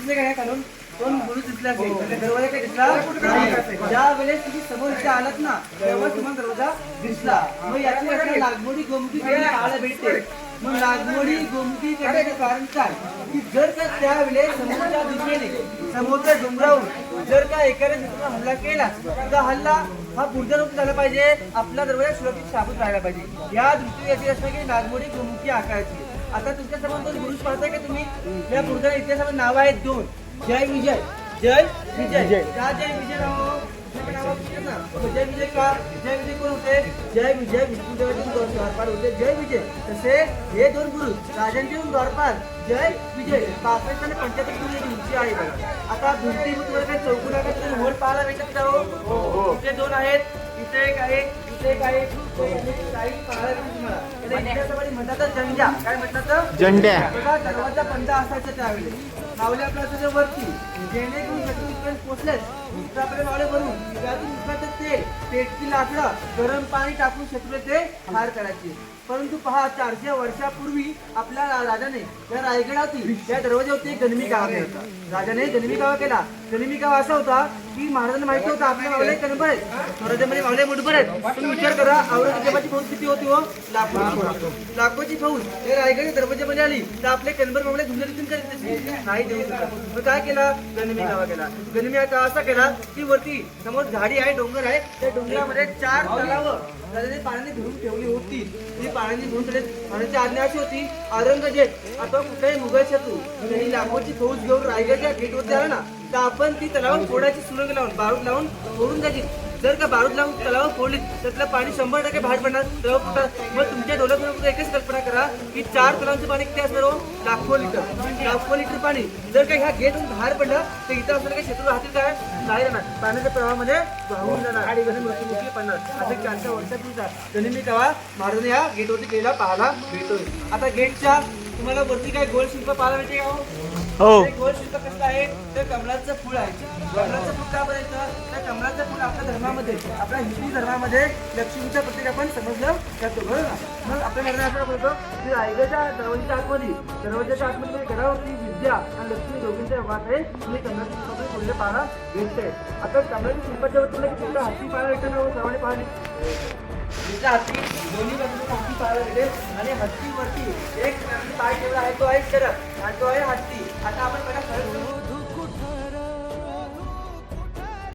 दिसले काय काढून दोन बुरुज दिसले असेल दरवाजा काय दिसला नाही. ज्या वेळेस तुम्ही समोर इथे आलात ना तेव्हा तुम्हाला दरवाजा दिसला. मग याची रचना लागमोडी गोमुखी पाहायला भेटते. मग लागमोडी गोमुखी करण्याचं कारण काय की जर का त्यावेळेस समोरच्या दिशेने समोरच्या डोंगरावरून जर का एखाद्या मित्राला हल्ला केला तर हल्ला हा पुढच्या रूप झाला पाहिजे, आपला दरवाजा सुरक्षित शाबूत राहायला पाहिजे. या दृष्टीने याची रचना की लागमोडी गोमुखी आकाराची. आता तुमच्या समोर दोन पुरुष पाहताय का तुम्ही? या पुरुषाच्या इतिहासामध्ये नाव आहेत दोन, जय विजय. जय विजय का जय विजय नाव? जय विजय का? जय विजय कोण होते? जय विजय विष्णुदेवाचे द्वारपाल होते जय विजय. तसे हे दोन पुरुष राजांचे द्वारपाल जय विजय. पाकिस्तान 75 किलोची उंची आहे बघा. आता भिंतीवर काही चौकुला का होल पाहायला भेटत का हो? इथे दोन आहेत, इथे एक आहे, इथे एक आहे. काही पाहायला तुम्हाला इतिहासामध्ये म्हणतात जंड्या. काय म्हणतात? जंड्या. बघा दरवाजा बंद असायचा त्यावेळेस मावले आपल्या असायचं वरती, जेणेकरून शत्रू इथपर्यंत पोहोचलेच दुसरा आपले मावळे भरून त्यातून उठवायचं तेल, पेटकी लाकडं, गरम पाणी टाकून शत्रू ते ठार करायचे. परंतु पहा 400 वर्षापूर्वी आपल्या राजाने या रायगडावरती या दरवाजावरती एक गनिमी कावा केला होता. राजाने गनिमी कावा केला. गनिमी कावा असा होता की महाराजांना माहिती होतं आपल्या मावळे कणभर आहेत, स्वराज्यामध्ये मावळे मुठभर आहेत. तुम्ही विचार करा औरंगजेबाची फौज किती होती हो? लाखोची फौज या रायगड दरवाजामध्ये आली तर आपले कणभर मावळे धुंदे नाही देऊ शकत. मग काय केला? गनिमी कावा केला. गनिमी कावा असा केला की वरती समोर झाडी आहे, डोंगर आहे, त्या डोंगरामध्ये 4 तलाव राजाने पाण्याने भरून ठेवली होती. ती पाण्याने भरून ठेवली. पाण्याची आज्ञा अशी होती औरंगजेब आता कुठेही मुघल शत्रू त्यांनी लाखोची फौज घेऊन रायगडच्या गेटवरती आला ना तर आपण ती तलाव फोडायची सुरंग लावून बारूद लावून फोडून द्यायची. जर का बारूद लावून तलाव फोडली त्यातलं पाणी 100% बाहेर पडणार, तलाव फुटणार. मग तुमच्या डोळ्यात एकच कल्पना करा की 4 तलावांचं पाणी किती असणार हो? लाखो लिटर पाणी. जर का ह्या गेटून बाहेर पडलं तर इथं असलं काही शत्रू राहतील काय? नाही राहणार. पाण्याच्या प्रवाहामध्ये वाहून जाणार आणि मृत्युमुखी पडणार. असं 400 वर्षापूर्वीचा गनिमी कावा महाराजांनी या गेटवरती केलेला पाहायला भेटतोय. आता गेटच्या तुम्हाला वरती काय गोल शिल्प पाहायला मिळते का हो? गोल शिल्प कसं आहे? तर कमळाचं फूल आहे. कमळाचं फूल का बनायचं? तर कमळाचं फूल आपल्या धर्मामध्ये, आपल्या हिंदू धर्मामध्ये लक्ष्मीचं प्रतीक आपण समजलं जातो, बरोबर ना? मग आपल्या धर्मात असं बोलतो की रायगडच्या दरवाजाच्या आतमध्ये घरावरती विद्या आणि लक्ष्मी दोघींच्या वास आहे. तुम्ही कमळाच्या शिल्पाकडे पुढे पाहायला भेटते. आता कमळाच्या शिल्पाच्या वरती की तुमचा हत्ती पाहायला भेटतो, सर्वांनी पाहिजे हत्ती दोन्ही बाजूला हत्ती पाहायला भेटेल. आणि हत्तीवरती एक पाय ठेवला आहे तो आहे शरद आणि तो आहे हत्ती. आता आपण पहिला